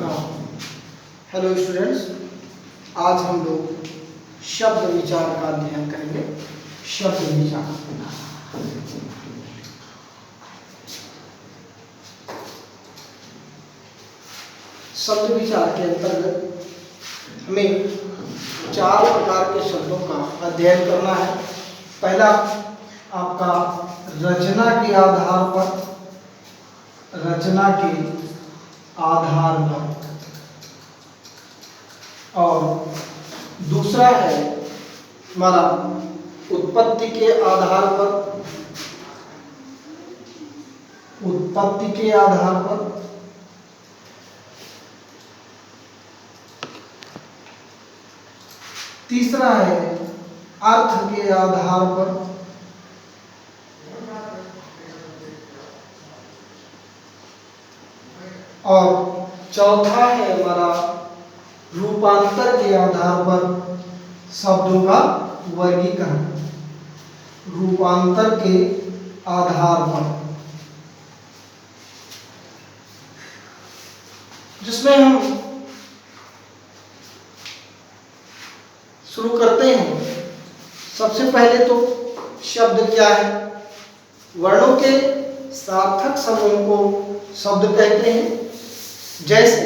Hello students, आज हम लोग शब्द विचार का अध्ययन करेंगे। शब्द विचार शब्द विचार के अंतर्गत हमें 4 प्रकार के शब्दों का अध्ययन करना है। पहला आपका रचना के आधार पर, और दूसरा है हमारा उत्पत्ति के आधार पर, तीसरा है अर्थ के आधार पर, और चौथा है हमारा रूपांतर के आधार पर शब्दों का वर्गीकरण। रूपांतर के आधार पर, जिसमें हम शुरू करते हैं। सबसे पहले तो शब्द क्या है? वर्णों के सार्थक समूह को शब्द कहते हैं, जैसे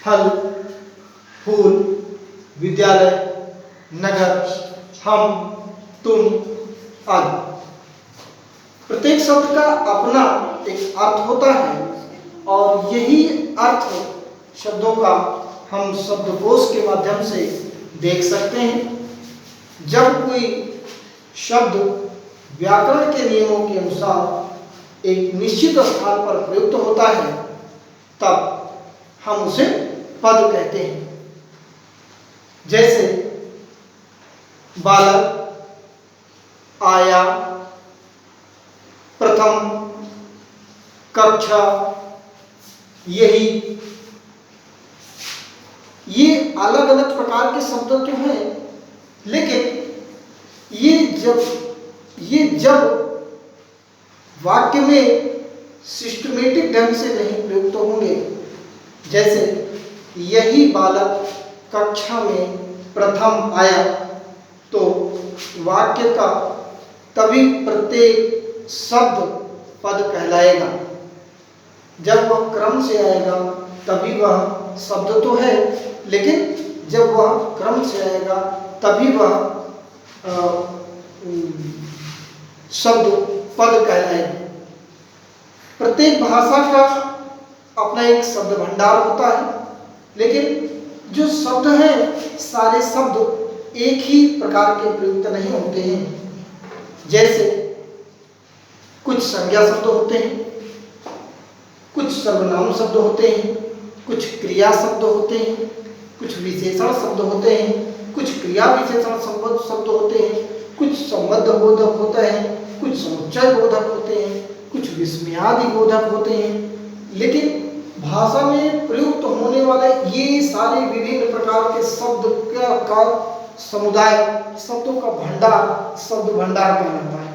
फल, फूल, विद्यालय, नगर, हम, तुम आदि। प्रत्येक शब्द का अपना एक अर्थ होता है और यही अर्थ शब्दों का हम शब्दकोश के माध्यम से देख सकते हैं। जब कोई शब्द व्याकरण के नियमों के अनुसार एक निश्चित स्थान पर प्रयुक्त होता है, तब हम उसे पद कहते हैं। जैसे बालक, आया, प्रथम, कक्षा, यही, ये अलग अलग प्रकार के शब्द तो हैं, लेकिन ये जब वाक्य में सिस्टमेटिक ढंग से नहीं प्रयुक्त होंगे, जैसे यही बालक कक्षा में प्रथम आया, तो वाक्य का तभी प्रत्येक शब्द पद कहलाएगा। जब वह क्रम से आएगा तभी वह शब्द तो है, लेकिन जब वह क्रम से आएगा तभी वह शब्द पद कहलाएगा। प्रत्येक भाषा का अपना एक शब्द भंडार होता है, लेकिन जो शब्द हैं सारे शब्द एक ही प्रकार के प्रयुक्त नहीं होते हैं। जैसे कुछ संज्ञा शब्द होते हैं, कुछ सर्वनाम शब्द होते हैं, कुछ क्रिया शब्द होते हैं, कुछ विशेषण शब्द होते हैं, कुछ क्रिया विशेषण शब्द होते हैं, कुछ संबंध बोधक होते हैं, कुछ समुच्चय बोधक होते हैं, कुछ विस्मयादि बोधक होते हैं। लेकिन भाषा में प्रयुक्त होने वाले ये सारे विभिन्न प्रकार के शब्द का समुदाय, शब्दों का भंडार शब्द भंडार कहलाता है।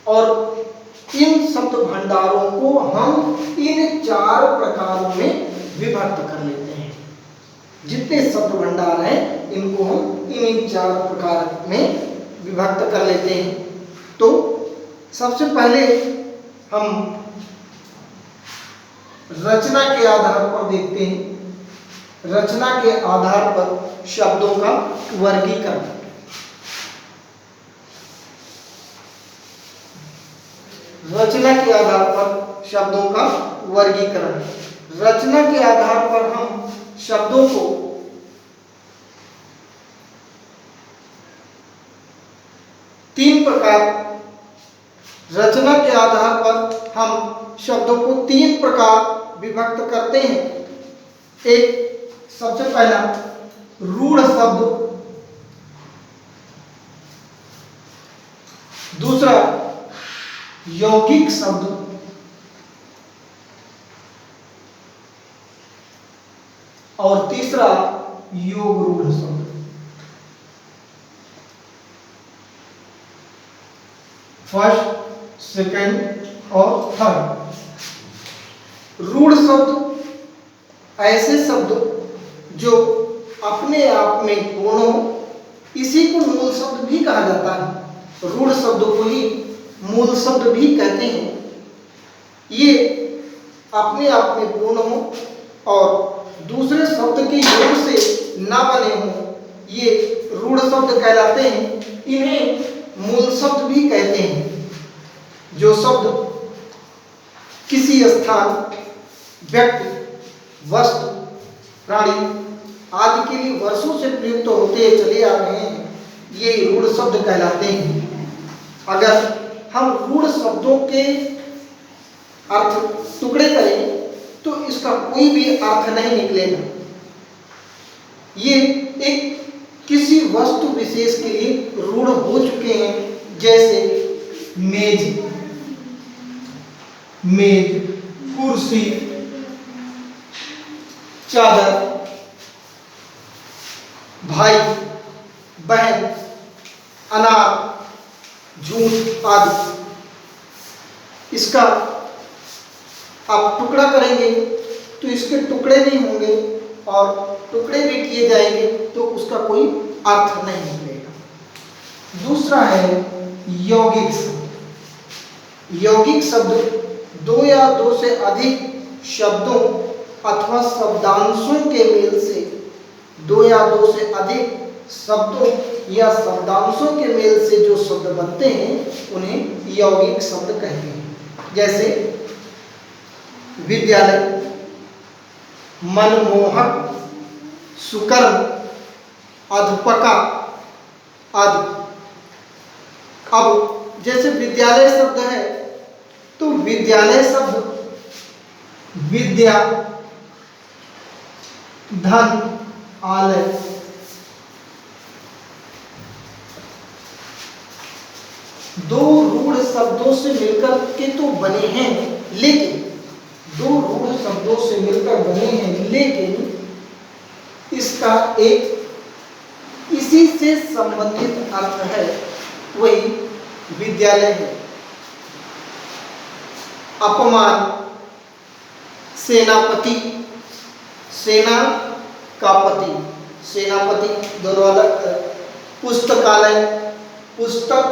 और इन शब्द भंडारों को हम इन 4 प्रकारों में विभक्त कर लेते हैं। जितने शब्द भंडार हैं इनको हम इन 4 प्रकार में विभक्त कर लेते हैं। तो सबसे पहले हम रचना के आधार पर देखते हैं। रचना के आधार पर शब्दों का वर्गीकरण। रचना के आधार पर शब्दों का वर्गीकरण। रचना के आधार पर हम शब्दों को रचना के आधार पर हम शब्दों को 3 प्रकार विभक्त करते हैं। एक सबसे पहला रूढ़ शब्द, दूसरा यौगिक शब्द, और तीसरा योग रूढ़ शब्द। फर्स्ट, सेकंड और थर्ड। रूढ़ शब्द ऐसे शब्द जो अपने आप में पूर्ण हो, इसी को मूल शब्द भी कहा जाता है। रूढ़ शब्द को ही मूल शब्द भी कहते हैं। ये अपने आप में पूर्ण हो और दूसरे शब्द के योग से ना बने हो, ये रूढ़ शब्द कहलाते हैं। इन्हें मूल शब्द भी कहते हैं। जो शब्द किसी स्थान, व्यक्ति, वस्तु, प्राणी आदि के लिए वर्षों से प्रयुक्त होते चले आ रहे हैं, ये रूढ़ शब्द कहलाते हैं। अगर हम रूढ़ शब्दों के अर्थ टुकड़े करें तो इसका कोई भी अर्थ नहीं निकलेगा। ये एक किसी वस्तु विशेष के लिए रूढ़ हो चुके हैं, जैसे मेज, कुर्सी, चादर, भाई, बहन, अनार, जून आदि। इसका आप टुकड़ा करेंगे तो इसके टुकड़े नहीं होंगे और टुकड़े भी किए जाएंगे तो उसका कोई अर्थ नहीं निकलेगा। दूसरा है यौगिक शब्द। यौगिक शब्द दो या दो से अधिक शब्दों अथवा शब्दांशों के मेल से, दो या दो से अधिक शब्दों या शब्दांशों के मेल से जो शब्द बनते हैं उन्हें यौगिक शब्द कहते हैं। जैसे विद्यालय, मनमोहक, सुकर्म, अध्यापका आदि। अब जैसे विद्यालय शब्द है तो विद्यालय शब्द विद्या, धन, आलय, दो रूढ़ शब्दों से मिलकर के तो बने हैं, लेकिन दो रूढ़ शब्दों से मिलकर बने हैं, लेकिन इसका एक इसी से संबंधित अर्थ है, वही विद्यालय है। अपमान, सेनापति, सेना का पति, सेनापति दोनों अलग। पुस्तकालय, पुस्तक,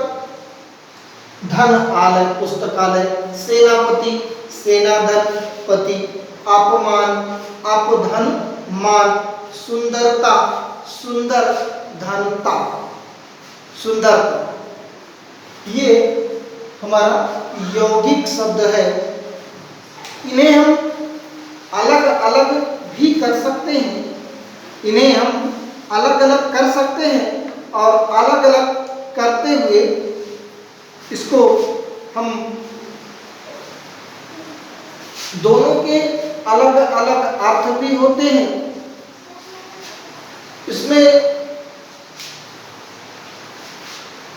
धन आलय, पुस्तकालय, सेनापति, सेनाधन, पति, अपमान, अपधन, मान, सुंदरता, सुंदर, धनता, सुंदरता। ये हमारा यौगिक शब्द है। इन्हें हम अलग अलग भी कर सकते हैं, इन्हें हम अलग अलग कर सकते हैं और अलग अलग करते हुए इसको हम दोनों के अलग अलग अर्थ भी होते हैं। इसमें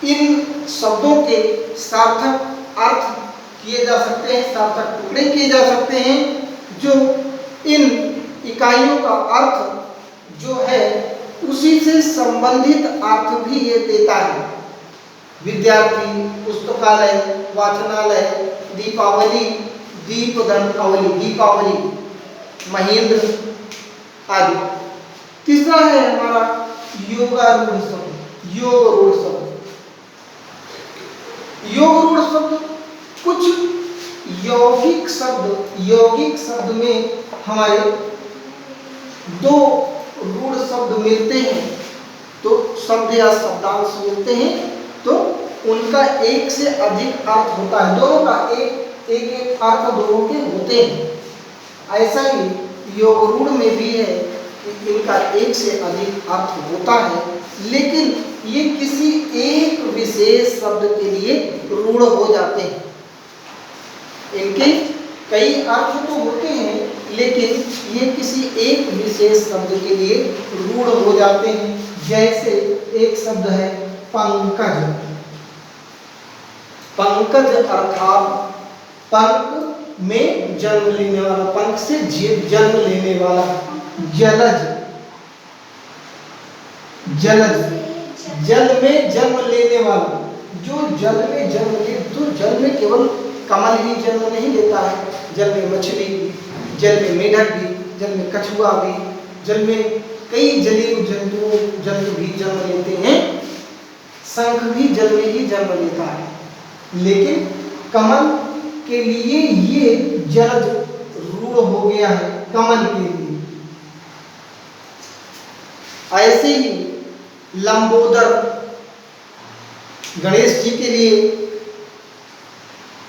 इन शब्दों के सार्थक अर्थ किए जा सकते हैं, सार्थक टुकड़े किए जा सकते हैं, जो इन इकाइयों का अर्थ जो है उसी से संबंधित अर्थ भी ये देता है। विद्यार्थी, पुस्तकालय, वाचनालय, दीपावली, दीपधन अवली, दीपावली, महेंद्र आदि। तीसरा है हमारा योगारूढ़ शब्द, योग रूढ़ शब्द। योग रूढ़ शब्द कुछ यौगिक शब्द में हमारे दो रूढ़ शब्द मिलते हैं, तो शब्द या शब्दांश मिलते हैं तो उनका एक से अधिक अर्थ होता है। दोनों का एक एक अर्थ दोनों के होते हैं। ऐसा ही योग रूढ़ में भी है कि इनका एक से अधिक अर्थ होता है, लेकिन ये किसी एक विशेष शब्द के लिए रूढ़ हो जाते हैं। इनके कई अर्थ तो होते हैं, लेकिन ये किसी एक विशेष शब्द के लिए रूढ़ हो जाते हैं। जैसे एक शब्द है पंकज। पंकज अर्थात पंख में जन्म लेने वाला, पंख से जन्म लेने वाला। जलज, जलज जल में जन्म लेने वाला, जो जल में जन्म ले, तो जल में केवल कमल ही जन्म नहीं लेता है, जल में मछली भी, जल में मेढक भी, जल में कछुआ भी, जल में कई जलीय जंतु भी जन्म लेते हैं, शंख भी जल में ही जन्म लेता है। लेकिन कमल के लिए ये जलज रूढ़ हो गया है, कमल के लिए। ऐसे ही लंबोदर गणेश जी के लिए,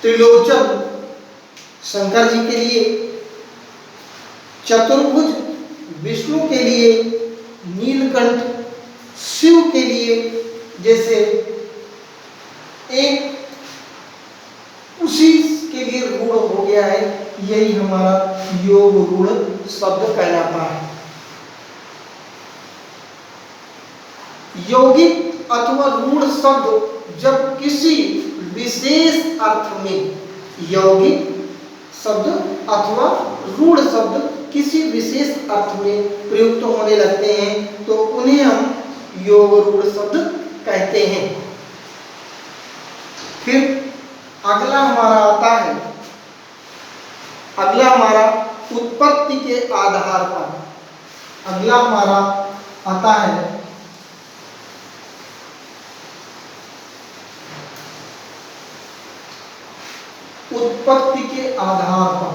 त्रिलोचन शंकर जी के लिए, चतुर्भुज विष्णु के लिए, नीलकंठ शिव के लिए, जैसे एक उसी के लिए रूढ़ हो गया है। यही हमारा योग रूढ़ शब्द कहलाता है। यौगिक अथवा रूढ़ शब्द जब किसी विशेष अर्थ में, यौगिक शब्द अथवा रूढ़ शब्द किसी विशेष अर्थ में प्रयुक्त होने लगते हैं तो उन्हें हम योग रूढ़ शब्द कहते हैं। फिर अगला हमारा आता है, अगला हमारा उत्पत्ति के आधार पर, अगला हमारा आता है उत्पत्ति के आधार पर।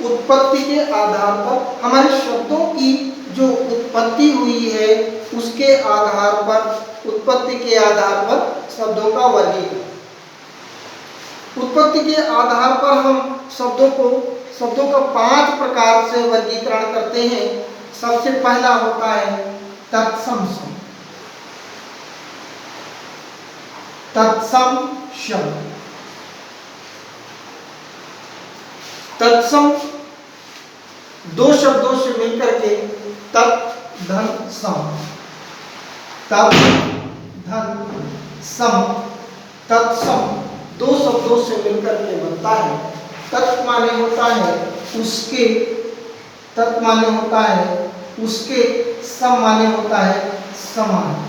उत्पत्ति के आधार पर हमारे शब्दों की जो उत्पत्ति हुई है उसके आधार पर, उत्पत्ति के आधार पर शब्दों का वर्गीकरण। उत्पत्ति के आधार पर हम शब्दों का 5 प्रकार से वर्गीकरण करते हैं। सबसे पहला होता है तत्सम शब्द। तत्सम शब्द, तत्सम 2 शब्दों से मिलकर के तत् धन सम, तत् धन सम, तत्सम 2 शब्दों से मिलकर के बनता है। तत् माने होता है उसके, तत् माने होता है उसके, सम माने होता है समान।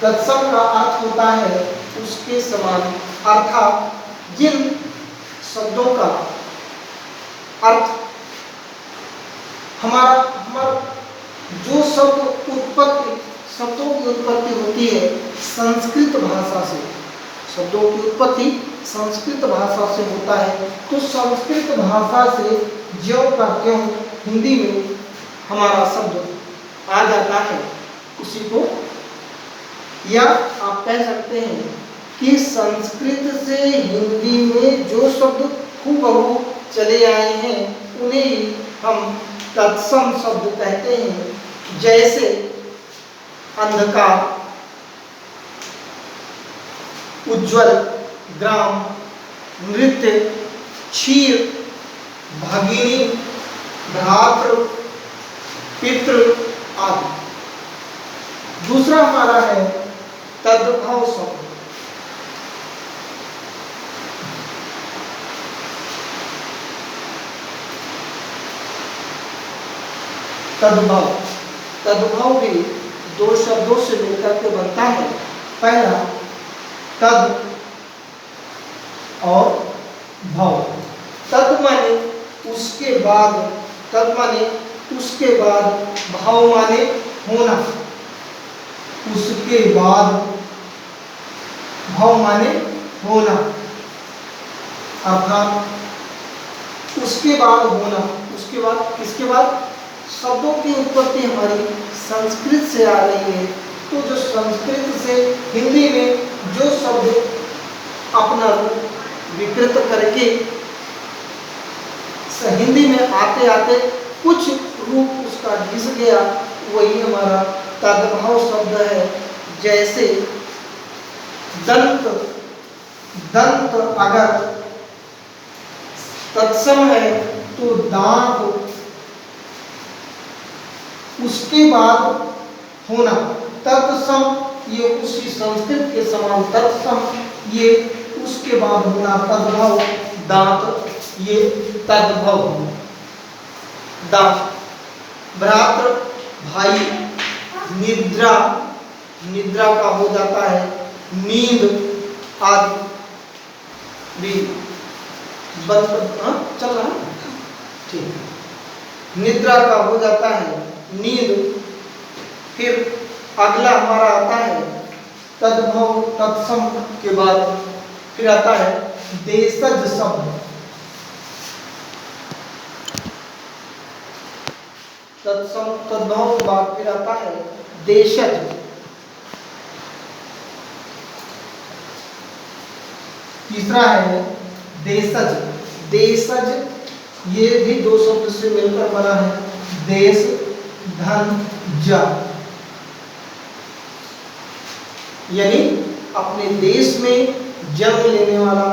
तत्सम का अर्थ होता है उसके समान, अर्थात जिन शब्दों का अर्थ हमारा जो शब्दों की उत्पत्ति होती है संस्कृत भाषा से, शब्दों की उत्पत्ति संस्कृत भाषा से होता है, तो संस्कृत भाषा से ज्यों का त्यों हिंदी में हमारा शब्द आ जाता है उसी को, या आप कह सकते हैं कि संस्कृत से हिंदी में जो शब्द हूबहू चले आए हैं उन्हें ही हम तत्सम शब्द कहते हैं। जैसे अंधकार, उज्ज्वल, ग्राम, नृत्य, क्षीर, भगिनी, भ्रातृ, पितृ आदि। दूसरा हमारा है तद्भव शब्द। तद्भव, तद्भव भी 2 शब्दों से मिलकर के बनता है। पहला तद और भव। तद माने उसके बाद, तद माने उसके बाद, भव माने होना, उसके बाद, भव माने होना, अर्थात उसके बाद होना। उसके बाद, किसके बाद? शब्दों की उत्पत्ति हमारी संस्कृत से आ रही है, तो जो संस्कृत से हिंदी में जो शब्द अपना रूप विकृत करके हिंदी में आते आते कुछ रूप उसका घिस गया, वही हमारा तद्भव शब्द है। जैसे दंत, दंत अगर तत्सम है तो दांत उसके बाद होना, तत्सम ये उसी संस्कृत के समान, तत्सम ये उसके बाद होना, तद्भव दांत ये तद्भव, दांत, भ्रातृ भाई, निद्रा निद्रा का हो जाता है नींद आदि भी बंद चल रहा है, ठीक। निद्रा का हो जाता है नींद। फिर अगला हमारा आता है तद्भव तत्सम के बाद फिर आता है देशज शब्द। तत्सम तद्भव के बाद फिर आता है देशज। तीसरा है देशज। देशज ये भी दो शब्द से मिलकर बना है, देश धन ज, यानी अपने देश में जन्म लेने वाला,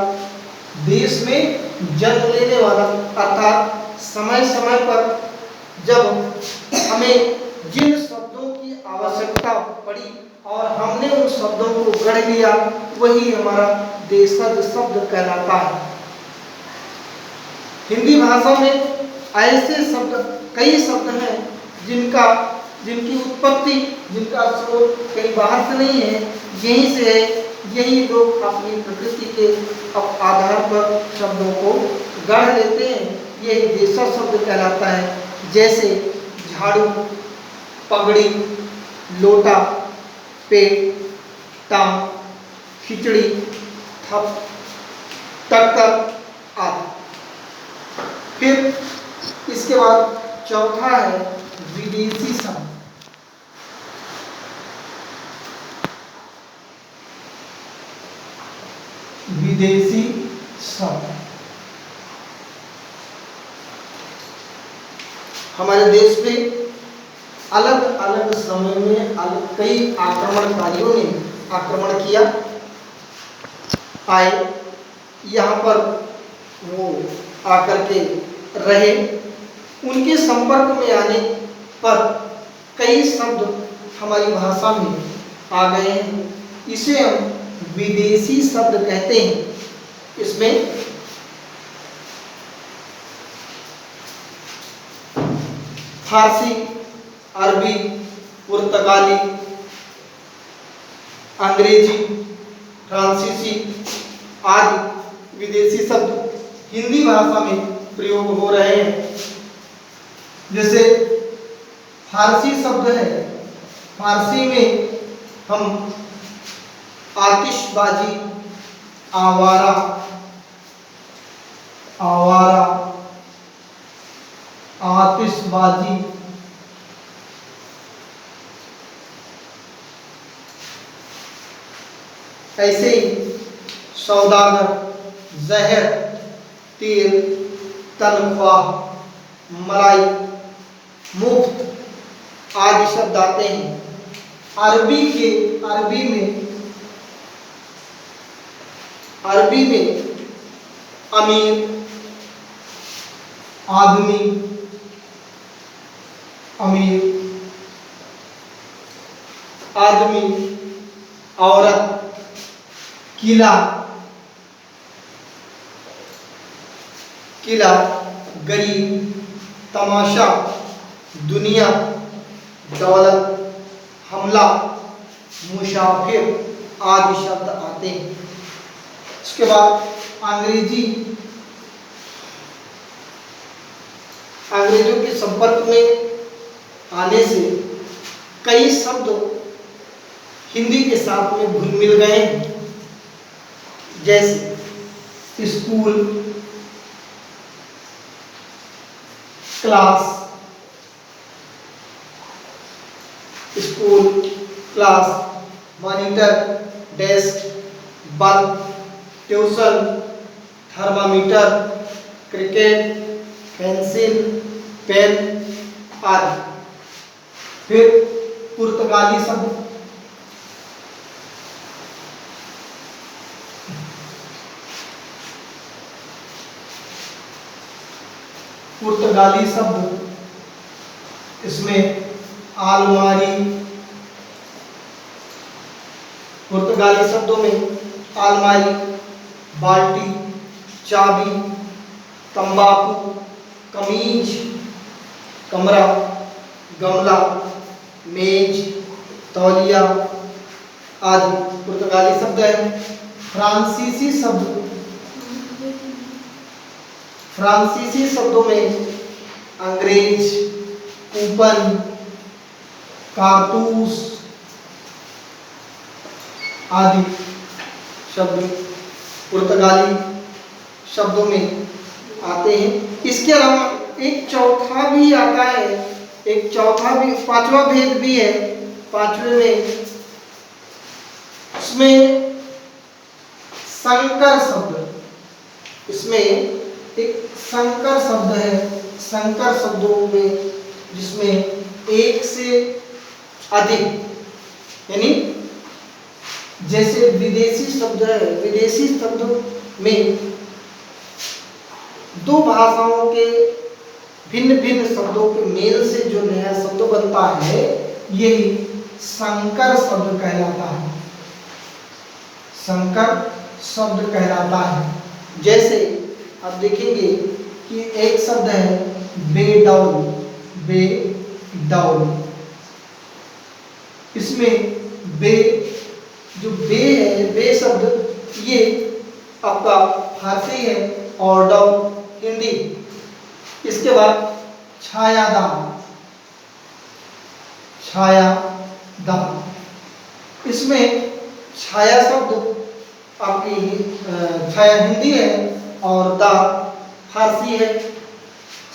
देश में जन्म लेने वाला, अर्थात समय समय पर जब हमें जिन शब्दों की आवश्यकता पड़ी और हमने उन शब्दों को गढ़ लिया, वही हमारा देशज शब्द कहलाता है। हिंदी भाषा में ऐसे शब्द, कई शब्द हैं जिनकी उत्पत्ति, जिनका स्रोत कहीं बाहर से नहीं है, यहीं से है। यही लोग अपनी प्रकृति के आधार पर शब्दों को गढ़ लेते हैं, यही देशज शब्द कहलाता है। जैसे झाड़ू, पगड़ी, लोटा, पेट, टांग, खिचड़ी, थप, टक्कर आदि। फिर इसके बाद चौथा है विदेशी शब्द। विदेशी शब्द हमारे देश पे अलग अलग समय में कई आक्रमणकारियों ने आक्रमण किया, आए यहाँ पर, वो आकर के रहे। उनके संपर्क में आने पर कई शब्द हमारी भाषा में आ गए हैं, इसे हम विदेशी शब्द कहते हैं। इसमें फारसी, अरबी, पुर्तगाली, अंग्रेजी, फ्रांसीसी आदि विदेशी शब्द हिंदी भाषा में प्रयोग हो रहे हैं। जैसे फारसी शब्द है, फारसी में हम आतिशबाजी, आवारा, आतिशबाजी, ऐसे ही सौदागर, जहर, तेल, तनख्वाह, मलाई, मुफ्त आदि शब्द आते हैं। अरबी में अमीर, आदमी, औरत, किला, गरीब, तमाशा, दुनिया, दौलत, हमला, मुसाफिर आदि शब्द आते हैं। इसके बाद अंग्रेजों के संपर्क में आने से कई शब्द हिंदी के साथ में घुल मिल गए हैं। जैसे school, class, monitor, desk, bulb, tuition, thermometer, cricket, pencil, pen आदि। फिर पुर्तगाली शब्द, इसमें पुर्तगाली शब्दों में आलमारी, बाल्टी, चाबी, तंबाकू, कमीज, कमरा, गमला, मेज, तौलिया, आदि पुर्तगाली शब्द है। फ्रांसीसी शब्द, फ्रांसीसी शब्दों में अंग्रेज, कूपन, कारतूस आदि शब्द पुर्तगाली शब्दों में आते हैं। इसके अलावा एक चौथा भी आता है, एक चौथा भी, पांचवा भेद भी है। पांचवे में उसमें संकर शब्द, इसमें एक संकर शब्द है। संकर शब्दों में जिसमें एक से अधिक, यानी जैसे विदेशी शब्द है, विदेशी शब्द में दो भाषाओं के भिन्न भिन्न शब्दों के मेल से जो नया शब्द बनता है, यही संकर शब्द कहलाता है। संकर शब्द कहलाता है। जैसे आप देखेंगे कि एक शब्द है बेडौल, बेडौल, इसमें बे, जो बे है, बे शब्द ये आपका फारसी है और डौल हिंदी। इसके बाद छायादार, छायादार, इसमें छाया शब्द आपकी छाया हिंदी है और दा फारसी है।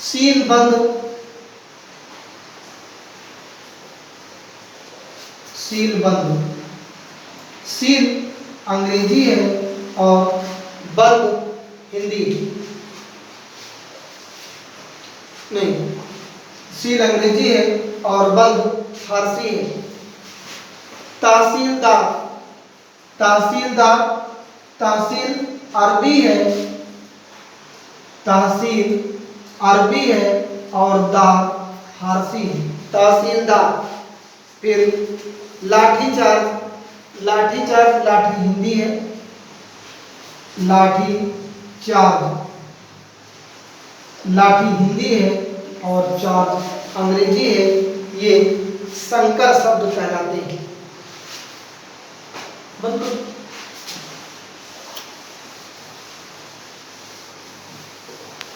सीलबंद, सीलबंद, सील अंग्रेजी है और बंद हिंदी, नहीं, सील अंग्रेजी है और बंद फारसी है। तहसीलदार, तहसीलदार, तहसील अरबी है, तहसील अरबी है और दार फारसी है, तहसीलदार। फिर लाठीचार्ज, लाठीचार्ज लाठी हिंदी है, लाठी चार्ज लाठी हिंदी है और चार्ज अंग्रेजी है। ये संकर शब्द कहलाते हैं।